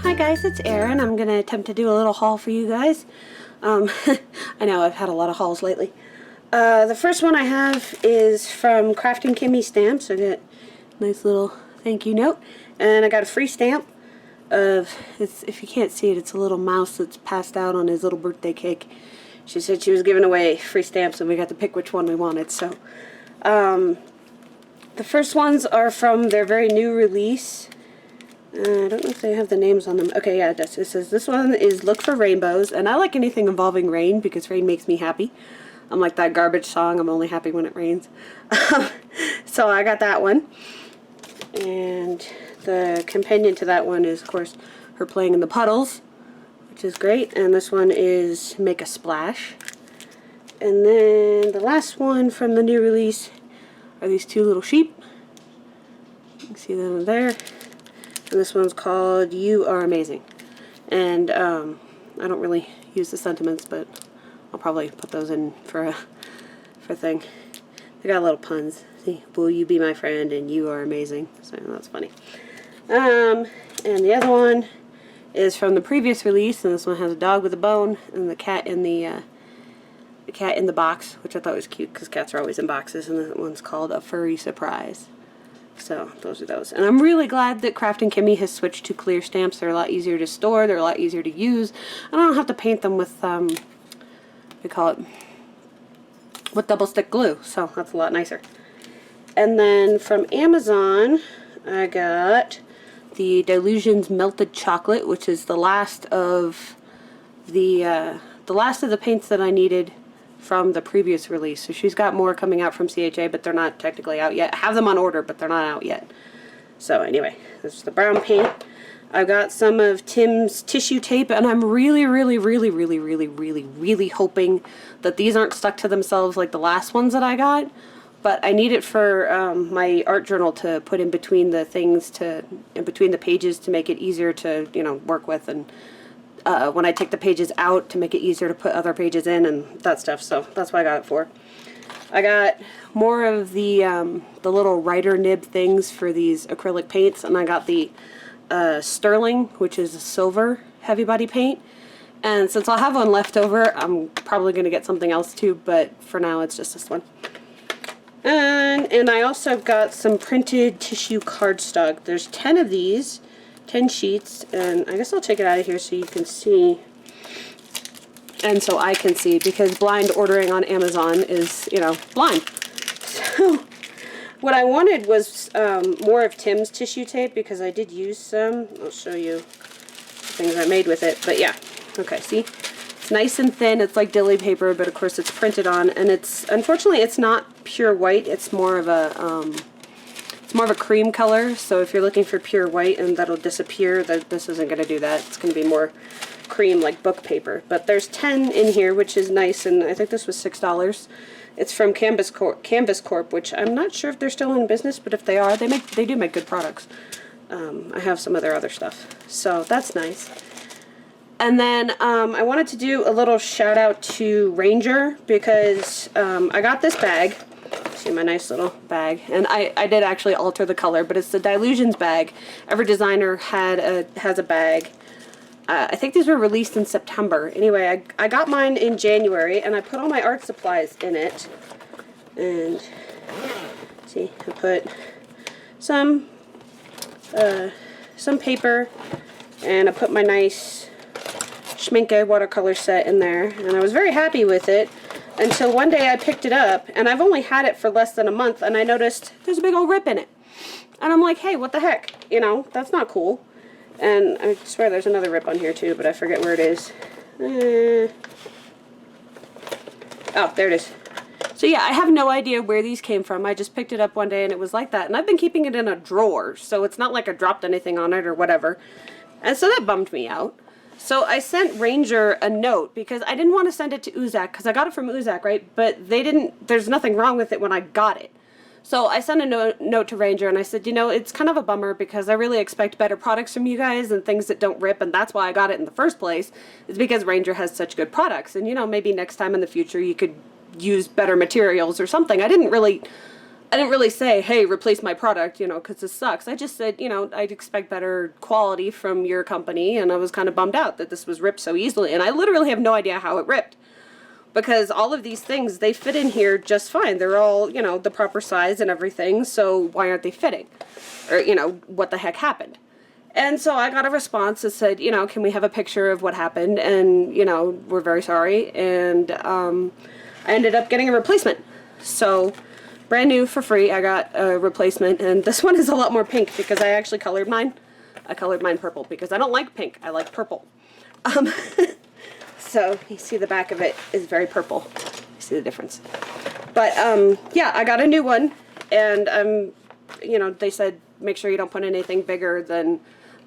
Hi guys, it's Erin. I'm going to attempt to do a little haul for you guys. I know I've had a lot of hauls lately. The first one I have is from Kraftin Kimmie stamps. I got a nice little thank you note. And I got a free stamp of, if you can't see it, it's a little mouse that's passed out on his little birthday cake. She said she was giving away free stamps and we got to pick which one we wanted. So, the first ones are from their very new release. I don't know if they have the names on them. Okay, yeah, it does. It says this one is Look for Rainbows, and I like anything involving rain because rain makes me happy. I'm like that garbage song, I'm only happy when it rains. So I got that one. And the companion to that one is, of course, her playing in the puddles, which is great. And this one is Make a Splash. And then the last one from the new release are these two little sheep. You can see them there. And this one's called You Are Amazing. And I don't really use the sentiments, but I'll probably put those in for a thing. They got little puns. See, will you be my friend and you are amazing. So that's funny. And the other one is from the previous release, and this one has a dog with a bone and the cat in the cat in the box, which I thought was cute because cats are always in boxes. And that one's called A Furry Surprise. So those are those. And I'm really glad that Kraftin Kimmie has switched to clear stamps. They're a lot easier to store. They're a lot easier to use. And I don't have to paint them with, we call it, with double stick glue. So that's a lot nicer. And then from Amazon, I got the Delusions Melted Chocolate, which is the last of the paints that I needed from the previous release. So she's got more coming out from CHA, but they're not technically out yet. I have them on order, but they're not out yet. So anyway, this is the brown paint. I've got some of Tim's tissue tape, and I'm really hoping that these aren't stuck to themselves like the last ones that I got. But I need it for my art journal to put in between the things, in between the pages, to make it easier to, you know, work with, and when I take the pages out to make it easier to put other pages in and that stuff. So that's what I got it for. I got more of the little writer nib things for these acrylic paints, and I got the Sterling, which is a silver heavy body paint. And since I'll have one left over, I'm probably going to get something else too, but for now it's just this one. And I also got some printed tissue cardstock. There's 10 of these. 10 sheets, and I guess I'll take it out of here so you can see, and so I can see, because blind ordering on Amazon is, you know, blind. So what I wanted was more of Tim's tissue tape, because I did use some. I'll show you the things I made with it, but yeah. Okay, see? It's nice and thin. It's like dilly paper, but of course it's printed on, and it's, unfortunately, it's not pure white. It's more of a cream color, so if you're looking for pure white and that'll disappear, this isn't going to do that. It's going to be more cream like book paper. But there's 10 in here, which is nice, and I think this was $6. It's from Canvas Corp, which I'm not sure if they're still in business, but if they are, they do make good products. I have some of their other stuff, so that's nice. And then I wanted to do a little shout out to Ranger, because I got this bag. See my nice little bag, and I did actually alter the color, but it's the Delusions bag. Every designer has a bag. I think these were released in September. Anyway, I got mine in January, and I put all my art supplies in it. And see, I put some paper, and I put my nice Schminke watercolor set in there, and I was very happy with it. Until one day I picked it up, and I've only had it for less than a month, and I noticed there's a big old rip in it. And I'm like, hey, what the heck? You know, that's not cool. And I swear there's another rip on here too, but I forget where it is. Oh, there it is. So yeah, I have no idea where these came from. I just picked it up one day and it was like that. And I've been keeping it in a drawer, so it's not like I dropped anything on it or whatever. And so that bummed me out. So I sent Ranger a note, because I didn't want to send it to Uzak, because I got it from Uzak, right? But they didn't, there's nothing wrong with it when I got it. So I sent a note to Ranger, and I said, you know, it's kind of a bummer, because I really expect better products from you guys and things that don't rip, and that's why I got it in the first place, is because Ranger has such good products. And, you know, maybe next time in the future you could use better materials or something. I didn't really I didn't really say, hey, replace my product, you know, because this sucks. I just said, you know, I'd expect better quality from your company, and I was kind of bummed out that this was ripped so easily. And I literally have no idea how it ripped, because all of these things, they fit in here just fine. They're all, you know, the proper size and everything, so why aren't they fitting? Or, you know, what the heck happened? And so I got a response that said, you know, can we have a picture of what happened? And, you know, we're very sorry. And I ended up getting a replacement. So, brand new for free, I got a replacement. And this one is a lot more pink because I actually colored mine. I colored mine purple because I don't like pink. I like purple. So, you see the back of it is very purple. You see the difference. But, yeah, I got a new one. And, you know, they said, make sure you don't put anything bigger than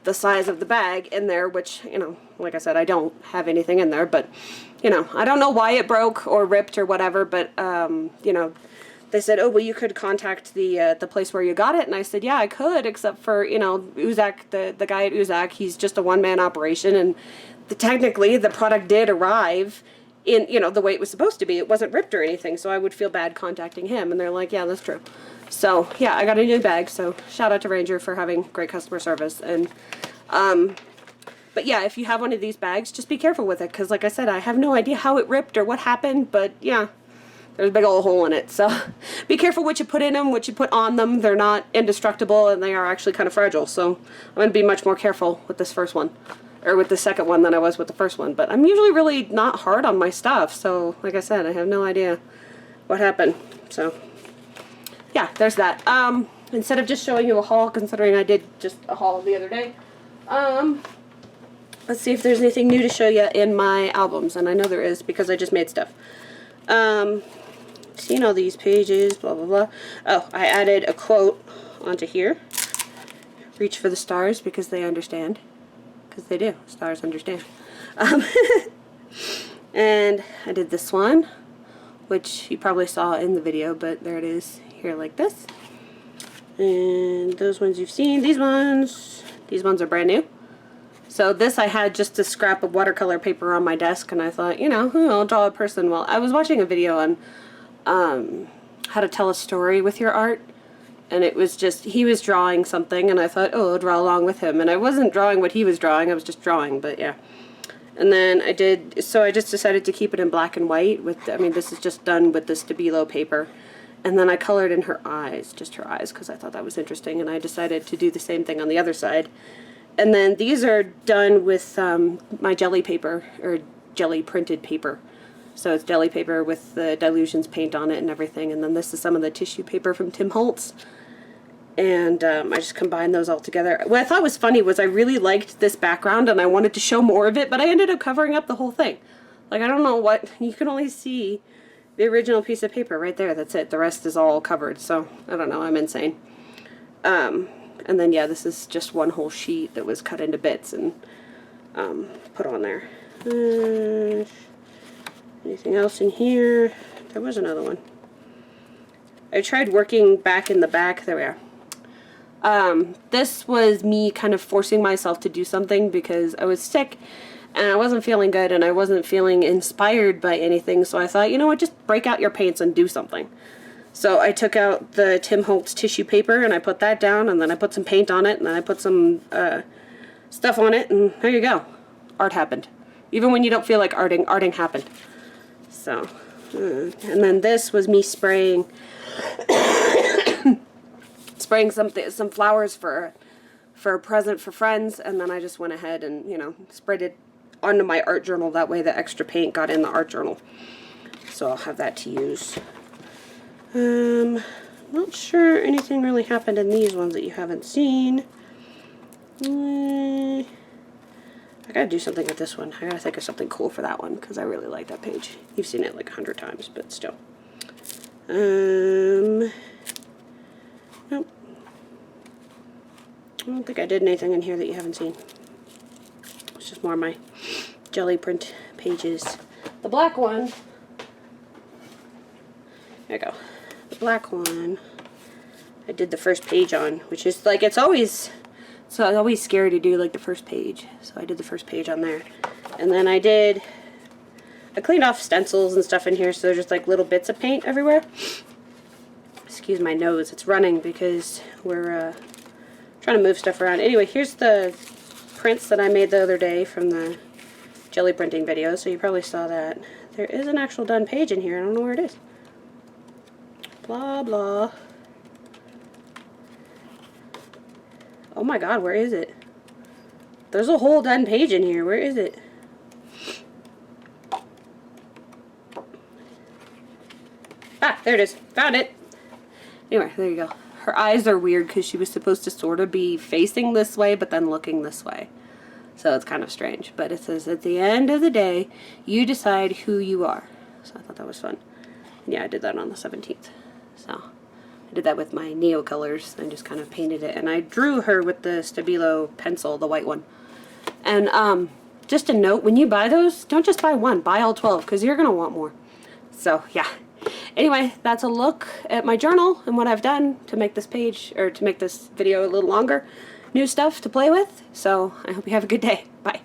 the size of the bag in there, which, you know, like I said, I don't have anything in there, but, you know, I don't know why it broke or ripped or whatever, but, you know, they said, oh, well, you could contact the place where you got it, and I said, yeah, I could, except for, you know, Uzak, the guy at Uzak, he's just a one-man operation, and technically the product did arrive in, you know, the way it was supposed to be. It wasn't ripped or anything, so I would feel bad contacting him, and they're like, yeah, that's true. So, yeah, I got a new bag, so shout out to Ranger for having great customer service. And, but yeah, if you have one of these bags, just be careful with it, because like I said, I have no idea how it ripped or what happened, but yeah, there's a big old hole in it. So, be careful what you put in them, what you put on them. They're not indestructible, and they are actually kind of fragile, so I'm going to be much more careful with this first one, or with the second one than I was with the first one. But I'm usually really not hard on my stuff, so like I said, I have no idea what happened, so... yeah, there's that. Instead of just showing you a haul, considering I did just a haul the other day, let's see if there's anything new to show you in my albums, and I know there is because I just made stuff. Seen all these pages, blah, blah, blah. Oh, I added a quote onto here. Reach for the stars because they understand. Because they do. Stars understand. And I did this one, which you probably saw in the video, but there it is. Here like this. And those ones you've seen. These ones are brand new. So this I had just a scrap of watercolor paper on my desk, and I thought, you know, I'll draw a person. Well, I was watching a video on how to tell a story with your art, and it was just, he was drawing something, and I thought, oh, I'll draw along with him. And I wasn't drawing what he was drawing, I was just drawing, but yeah. And then I just decided to keep it in black and white with, I mean, this is just done with the Stabilo paper. And then I colored in her eyes, just her eyes, because I thought that was interesting, and I decided to do the same thing on the other side. And then these are done with my jelly paper, or jelly printed paper. So it's jelly paper with the Dilutions paint on it and everything. And then this is some of the tissue paper from Tim Holtz. And I just combined those all together. What I thought was funny was I really liked this background, and I wanted to show more of it, but I ended up covering up the whole thing. Like, I don't know what, you can only see the original piece of paper right there. That's it. The rest is all covered. So, I don't know. I'm insane. And then, yeah, this is just one whole sheet that was cut into bits and put on there. Anything else in here? There was another one. I tried working back in the back. There we are. This was me kind of forcing myself to do something because I was sick and I wasn't feeling good and I wasn't feeling inspired by anything, so I thought, you know what, just break out your paints and do something. So I took out the Tim Holtz tissue paper and I put that down, and then I put some paint on it, and then I put some stuff on it, and there you go. Art happened. Even when you don't feel like arting happened. So, and then this was me spraying some flowers for a present for friends, and then I just went ahead and, you know, sprayed it onto my art journal. That way the extra paint got in the art journal. So I'll have that to use. Not sure anything really happened in these ones that you haven't seen. I gotta do something with this one. I gotta think of something cool for that one, because I really like that page. You've seen it like 100 times, but still. Nope. I don't think I did anything in here that you haven't seen. It's just more of my jelly print pages. The black one, there you go. The black one, I did the first page on, which is like, it's always scary to do like the first page. So I did the first page on there. And then I cleaned off stencils and stuff in here, so there's just like little bits of paint everywhere. Excuse to use my nose. It's running because we're trying to move stuff around. Anyway, here's the prints that I made the other day from the jelly printing video, so you probably saw that. There is an actual done page in here. I don't know where it is. Blah, blah. Oh my god, where is it? There's a whole done page in here. Where is it? Ah, there it is. Found it. Anyway, there you go. Her eyes are weird because she was supposed to sort of be facing this way, but then looking this way. So it's kind of strange. But it says, at the end of the day, you decide who you are. So I thought that was fun. And yeah, I did that on the 17th. So I did that with my Neo colors and just kind of painted it. And I drew her with the Stabilo pencil, the white one. And just a note, when you buy those, don't just buy one. Buy all 12 because you're going to want more. So yeah. Anyway, that's a look at my journal and what I've done to make this page, or to make this video a little longer. New stuff to play with. So I hope you have a good day. Bye.